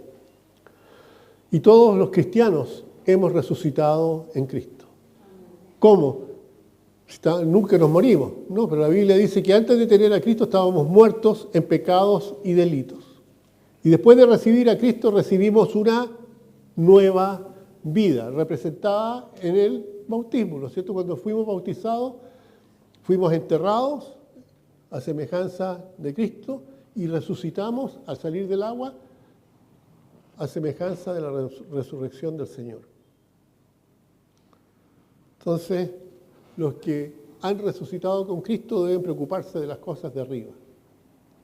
Y todos los cristianos hemos resucitado en Cristo. ¿Cómo? Nunca nos morimos. No, pero la Biblia dice que antes de tener a Cristo estábamos muertos en pecados y delitos. Y después de recibir a Cristo recibimos una nueva vida, representada en el bautismo, ¿no es cierto? Cuando fuimos bautizados, fuimos enterrados a semejanza de Cristo y resucitamos al salir del agua a semejanza de la resurrección del Señor. Entonces, los que han resucitado con Cristo deben preocuparse de las cosas de arriba,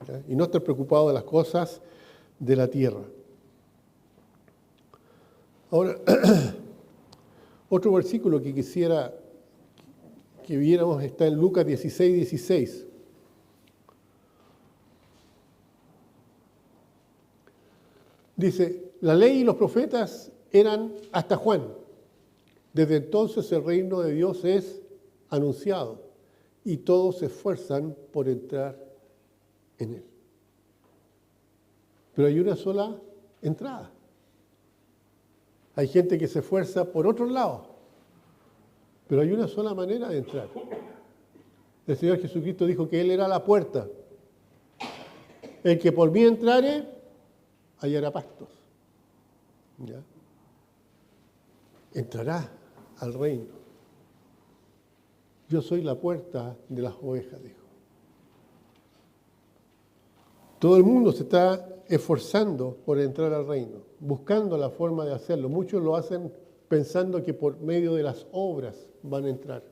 ¿ya? Y no estar preocupados de las cosas de la tierra. Ahora, otro versículo que quisiera que viéramos está en Lucas 16, 16. Dice, la ley y los profetas eran hasta Juan. Desde entonces el reino de Dios es anunciado y todos se esfuerzan por entrar en él. Pero hay una sola entrada. Hay gente que se esfuerza por otro lado, pero hay una sola manera de entrar. El Señor Jesucristo dijo que Él era la puerta. El que por mí entrare, hallará pastos. ¿Ya? Entrará al reino. Yo soy la puerta de las ovejas, dijo. Todo el mundo se está esforzando por entrar al reino, buscando la forma de hacerlo. Muchos lo hacen pensando que por medio de las obras van a entrar.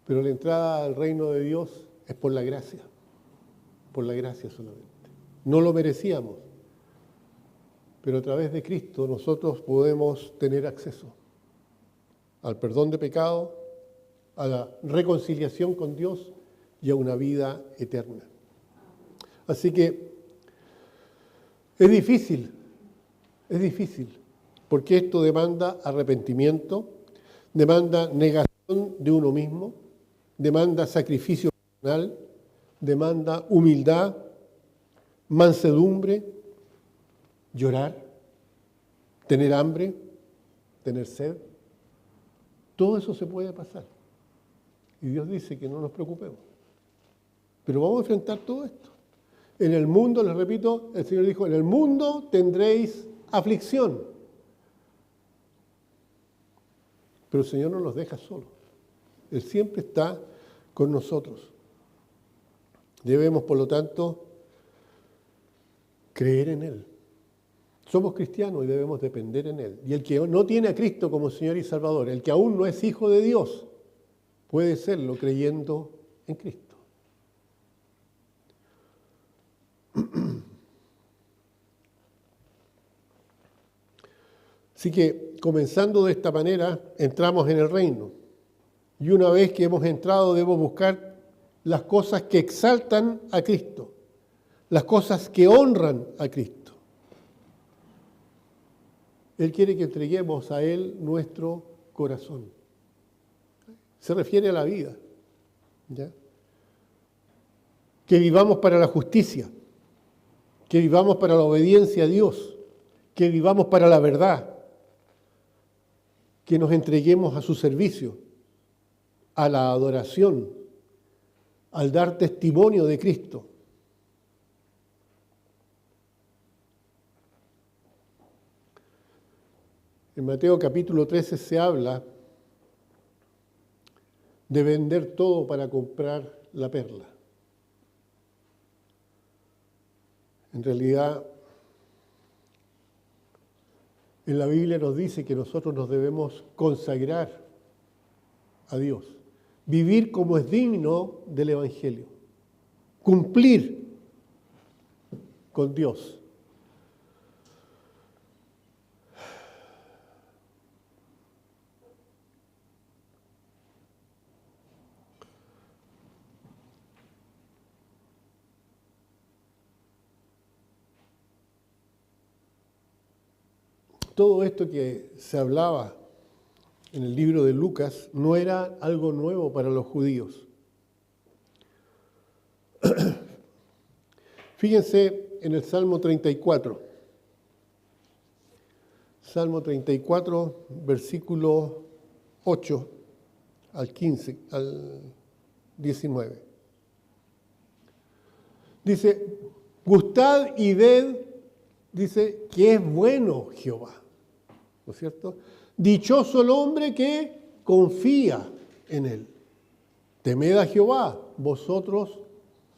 Pero la entrada al reino de Dios es por la gracia solamente. No lo merecíamos, pero a través de Cristo nosotros podemos tener acceso al perdón de pecado, a la reconciliación con Dios y a una vida eterna. Así que es difícil, porque esto demanda arrepentimiento, demanda negación de uno mismo, demanda sacrificio personal, demanda humildad, mansedumbre, llorar, tener hambre, tener sed. Todo eso se puede pasar. Y Dios dice que no nos preocupemos. Pero vamos a enfrentar todo esto. En el mundo, les repito, el Señor dijo, en el mundo tendréis aflicción. Pero el Señor no nos deja solos. Él siempre está con nosotros. Debemos, por lo tanto, creer en Él. Somos cristianos y debemos depender en Él. Y el que no tiene a Cristo como Señor y Salvador, el que aún no es hijo de Dios, puede serlo creyendo en Cristo. Así que, comenzando de esta manera, entramos en el reino. Y una vez que hemos entrado, debemos buscar las cosas que exaltan a Cristo, las cosas que honran a Cristo. Él quiere que entreguemos a Él nuestro corazón. Se refiere a la vida, ¿ya? Que vivamos para la justicia, que vivamos para la obediencia a Dios, que vivamos para la verdad, que nos entreguemos a su servicio, a la adoración, al dar testimonio de Cristo. En Mateo capítulo 13 se habla de vender todo para comprar la perla. En realidad, en la Biblia nos dice que nosotros nos debemos consagrar a Dios, vivir como es digno del Evangelio, cumplir con Dios. Todo esto que se hablaba en el libro de Lucas no era algo nuevo para los judíos. Fíjense en el Salmo 34. Salmo 34, versículo 8 al 15, al 19. Dice, Gustad y ved, dice, que es bueno Jehová. ¿No es cierto? Dichoso el hombre que confía en él. Temed a Jehová, vosotros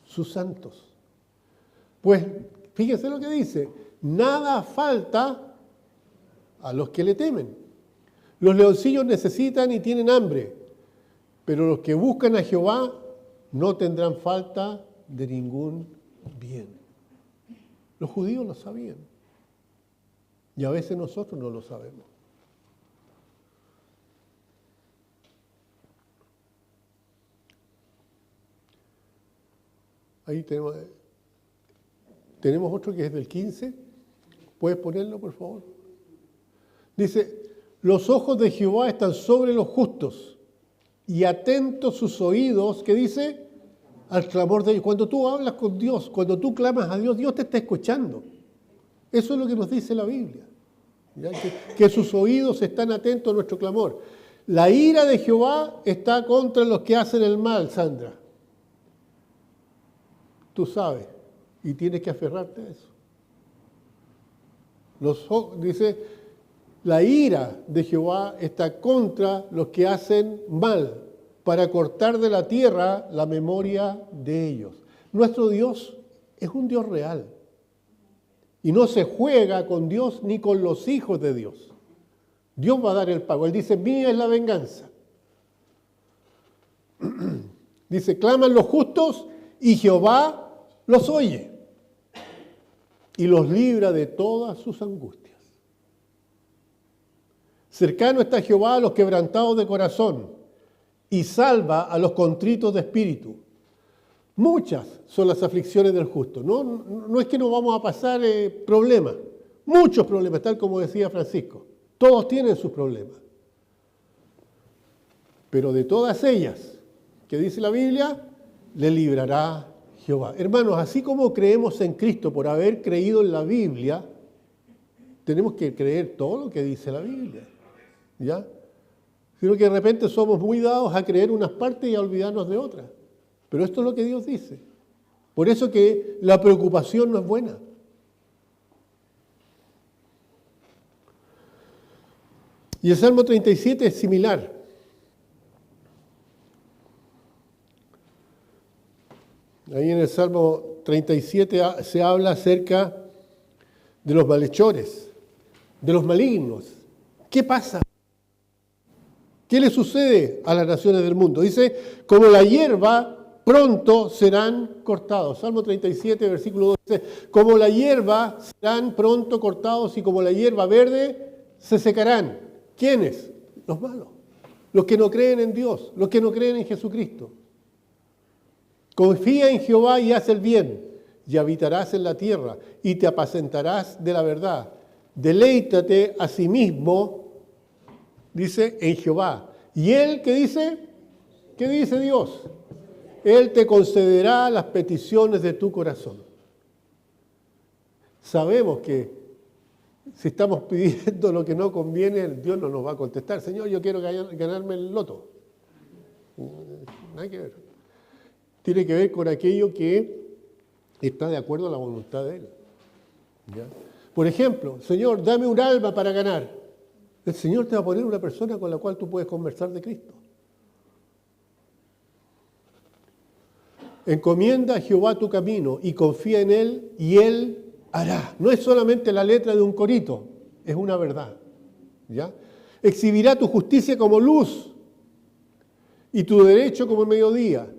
sus santos. Pues, fíjense lo que dice, nada falta a los que le temen. Los leoncillos necesitan y tienen hambre, pero los que buscan a Jehová no tendrán falta de ningún bien. Los judíos lo sabían, y a veces nosotros no lo sabemos. Ahí tenemos otro que es del 15. ¿Puedes ponerlo, por favor? Dice, los ojos de Jehová están sobre los justos y atentos sus oídos, ¿qué dice? Al clamor de ellos. Cuando tú hablas con Dios, cuando tú clamas a Dios, Dios te está escuchando. Eso es lo que nos dice la Biblia. ¿Ya? Que sus oídos están atentos a nuestro clamor. La ira de Jehová está contra los que hacen el mal, Sandra. Tú sabes, y tienes que aferrarte a eso. Dice, la ira de Jehová está contra los que hacen mal, para cortar de la tierra la memoria de ellos. Nuestro Dios es un Dios real. Y no se juega con Dios ni con los hijos de Dios. Dios va a dar el pago. Él dice, mía es la venganza. Dice, claman los justos y Jehová los oye y los libra de todas sus angustias. Cercano está Jehová a los quebrantados de corazón y salva a los contritos de espíritu. Muchas son las aflicciones del justo. No es que nos vamos a pasar problemas, muchos problemas, tal como decía Francisco. Todos tienen sus problemas. Pero de todas ellas, que dice la Biblia, le librará Jehová. Hermanos, así como creemos en Cristo por haber creído en la Biblia, tenemos que creer todo lo que dice la Biblia. ¿Ya? Sino que de repente somos muy dados a creer unas partes y a olvidarnos de otras. Pero esto es lo que Dios dice. Por eso que la preocupación no es buena. Y el Salmo 37 es similar. Ahí en el Salmo 37 se habla acerca de los malhechores, de los malignos. ¿Qué pasa? ¿Qué le sucede a las naciones del mundo? Dice, como la hierba, pronto serán cortados. Salmo 37, versículo 2 dice, como la hierba serán pronto cortados y como la hierba verde se secarán. ¿Quiénes? Los malos. Los que no creen en Dios, los que no creen en Jesucristo. Confía en Jehová y haz el bien, y habitarás en la tierra, y te apacentarás de la verdad. Deleítate a sí mismo, dice, en Jehová. ¿Y Él qué dice? ¿Qué dice Dios? Él te concederá las peticiones de tu corazón. Sabemos que si estamos pidiendo lo que no conviene, Dios no nos va a contestar. Señor, yo quiero ganarme el loto. Nada que ver. Tiene que ver con aquello que está de acuerdo a la voluntad de Él. ¿Ya? Por ejemplo, Señor, dame un alma para ganar. El Señor te va a poner una persona con la cual tú puedes conversar de Cristo. Encomienda a Jehová tu camino y confía en Él y Él hará. No es solamente la letra de un corito, es una verdad. ¿Ya? Exhibirá tu justicia como luz y tu derecho como el mediodía.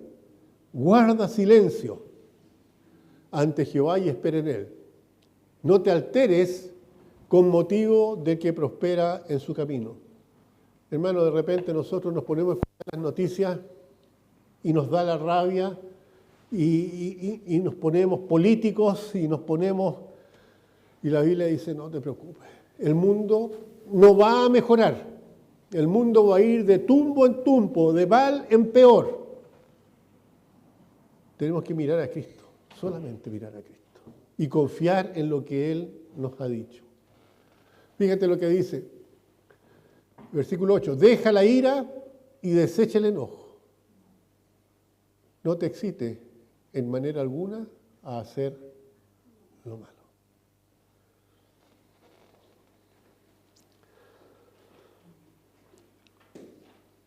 Guarda silencio ante Jehová y espera en Él. No te alteres con motivo de que prospera en su camino. Hermano, de repente nosotros nos ponemos a escuchar las noticias y nos da la rabia y nos ponemos políticos y la Biblia dice, no te preocupes, el mundo no va a mejorar, el mundo va a ir de tumbo en tumbo, de mal en peor. Tenemos que mirar a Cristo, solamente mirar a Cristo y confiar en lo que Él nos ha dicho. Fíjate lo que dice, versículo 8, deja la ira y desecha el enojo. No te excite en manera alguna a hacer lo malo.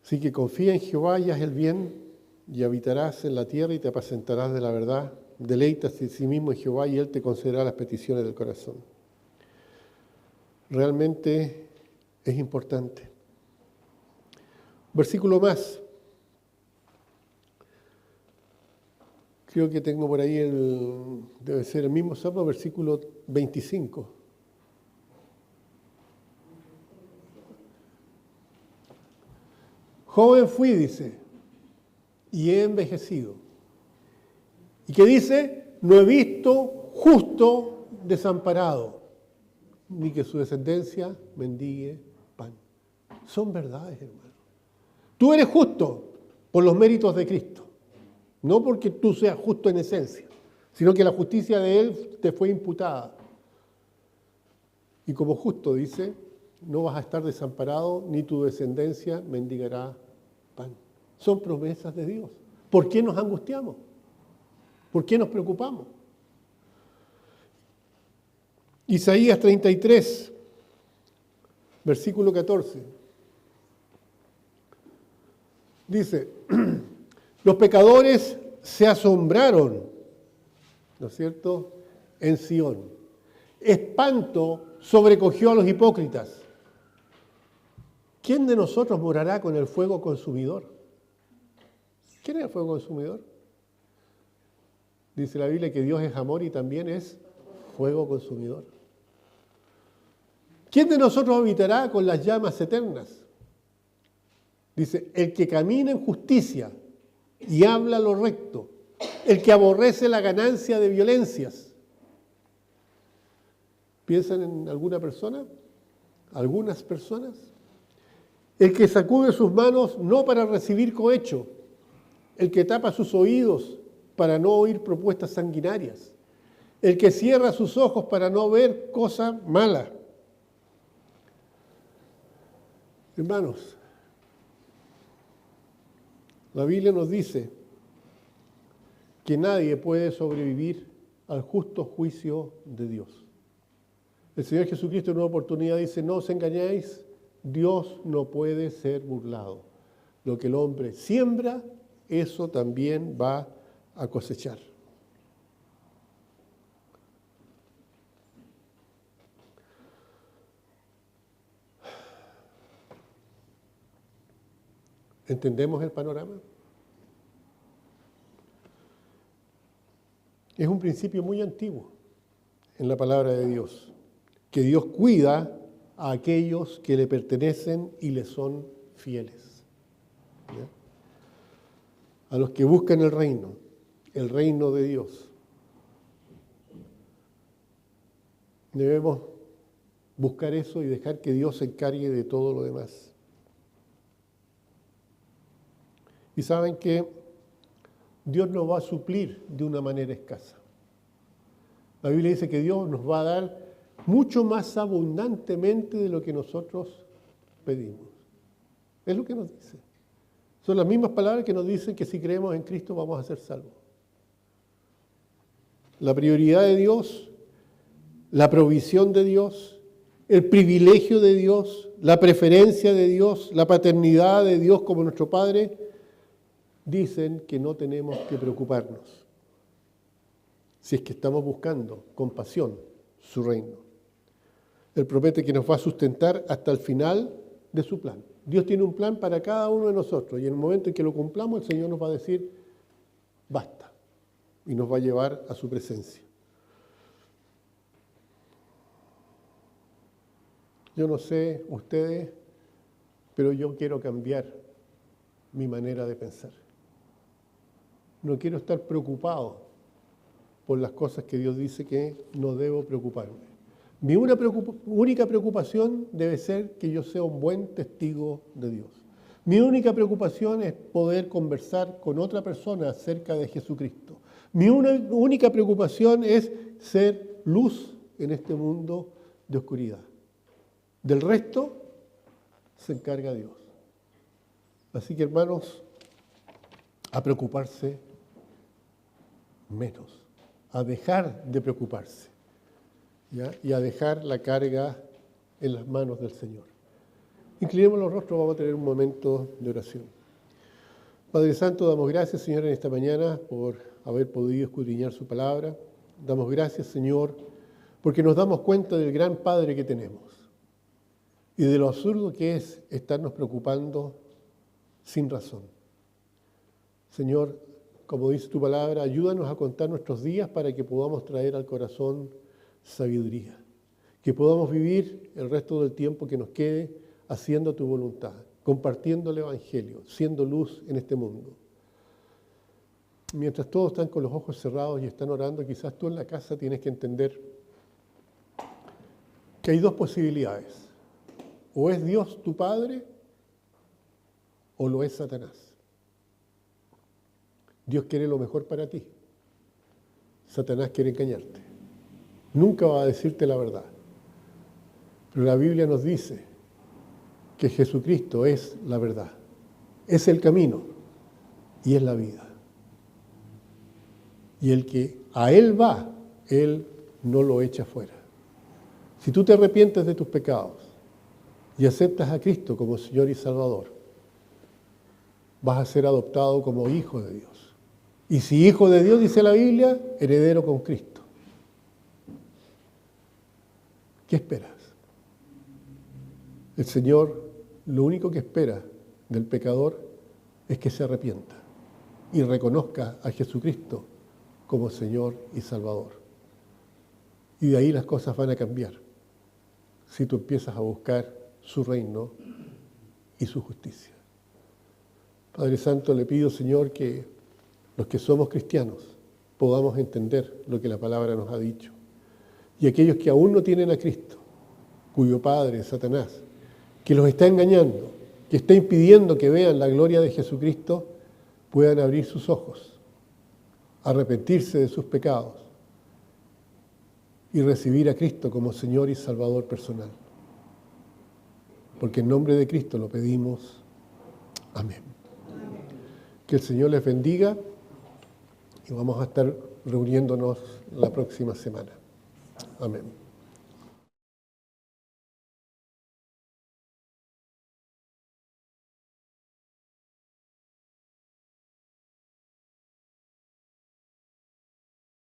Así que confía en Jehová y haz el bien, y habitarás en la tierra y te apacentarás de la verdad. Deleítate a sí mismo en Jehová y Él te concederá las peticiones del corazón. Realmente es importante. Versículo más. Creo que tengo por ahí debe ser el mismo Salmo, versículo 25. Joven fui, dice, y he envejecido. ¿Y qué dice? No he visto justo desamparado, ni que su descendencia mendigue pan. Son verdades, hermano. Tú eres justo por los méritos de Cristo, no porque tú seas justo en esencia, sino que la justicia de Él te fue imputada. Y como justo, dice, no vas a estar desamparado, ni tu descendencia mendigará pan. Son promesas de Dios. ¿Por qué nos angustiamos? ¿Por qué nos preocupamos? Isaías 33, versículo 14. Dice, los pecadores se asombraron, ¿no es cierto?, en Sión. Espanto sobrecogió a los hipócritas. ¿Quién de nosotros morará con el fuego consumidor? ¿Quién es el fuego consumidor? Dice la Biblia que Dios es amor y también es fuego consumidor. ¿Quién de nosotros habitará con las llamas eternas? Dice, el que camina en justicia y habla lo recto, el que aborrece la ganancia de violencias. ¿Piensan en alguna persona? ¿Algunas personas? El que sacude sus manos no para recibir cohecho, el que tapa sus oídos para no oír propuestas sanguinarias, el que cierra sus ojos para no ver cosa mala. Hermanos, la Biblia nos dice que nadie puede sobrevivir al justo juicio de Dios. El Señor Jesucristo en una oportunidad dice, no os engañéis, Dios no puede ser burlado. Lo que el hombre siembra, eso también va a cosechar. ¿Entendemos el panorama? Es un principio muy antiguo en la palabra de Dios, que Dios cuida a aquellos que le pertenecen y le son fieles. ¿Ya? A los que buscan el reino de Dios. Debemos buscar eso y dejar que Dios se encargue de todo lo demás. Y saben que Dios nos va a suplir de una manera escasa. La Biblia dice que Dios nos va a dar mucho más abundantemente de lo que nosotros pedimos. Es lo que nos dice. Son las mismas palabras que nos dicen que si creemos en Cristo vamos a ser salvos. La prioridad de Dios, la provisión de Dios, el privilegio de Dios, la preferencia de Dios, la paternidad de Dios como nuestro Padre, dicen que no tenemos que preocuparnos si es que estamos buscando con pasión su reino. Él promete que nos va a sustentar hasta el final de su plan. Dios tiene un plan para cada uno de nosotros y en el momento en que lo cumplamos el Señor nos va a decir basta y nos va a llevar a su presencia. Yo no sé ustedes, pero yo quiero cambiar mi manera de pensar. No quiero estar preocupado por las cosas que Dios dice que no debo preocuparme. Mi única preocupación debe ser que yo sea un buen testigo de Dios. Mi única preocupación es poder conversar con otra persona acerca de Jesucristo. Mi única preocupación es ser luz en este mundo de oscuridad. Del resto se encarga Dios. Así que, hermanos, a preocuparse menos, a dejar de preocuparse. ¿ya? Y a dejar la carga en las manos del Señor. Inclinemos los rostros, vamos a tener un momento de oración. Padre Santo, damos gracias, Señor, en esta mañana por haber podido escudriñar su palabra. Damos gracias, Señor, porque nos damos cuenta del gran Padre que tenemos y de lo absurdo que es estarnos preocupando sin razón. Señor, como dice tu palabra, ayúdanos a contar nuestros días para que podamos traer al corazón sabiduría, que podamos vivir el resto del tiempo que nos quede haciendo tu voluntad, compartiendo el Evangelio, siendo luz en este mundo. Mientras todos están con los ojos cerrados y están orando, quizás tú en la casa tienes que entender que hay dos posibilidades. O es Dios tu Padre o lo es Satanás. Dios quiere lo mejor para ti. Satanás quiere engañarte. Nunca va a decirte la verdad. Pero la Biblia nos dice que Jesucristo es la verdad, es el camino y es la vida. Y el que a Él va, Él no lo echa fuera. Si tú te arrepientes de tus pecados y aceptas a Cristo como Señor y Salvador, vas a ser adoptado como hijo de Dios. Y si hijo de Dios, dice la Biblia, heredero con Cristo. ¿Qué esperas? El Señor lo único que espera del pecador es que se arrepienta y reconozca a Jesucristo como Señor y Salvador. Y de ahí las cosas van a cambiar si tú empiezas a buscar su reino y su justicia. Padre Santo, le pido, Señor, que los que somos cristianos podamos entender lo que la palabra nos ha dicho. Y aquellos que aún no tienen a Cristo, cuyo padre es Satanás, que los está engañando, que está impidiendo que vean la gloria de Jesucristo, puedan abrir sus ojos, arrepentirse de sus pecados y recibir a Cristo como Señor y Salvador personal. Porque en nombre de Cristo lo pedimos. Amén. Que el Señor les bendiga y vamos a estar reuniéndonos la próxima semana. Amén.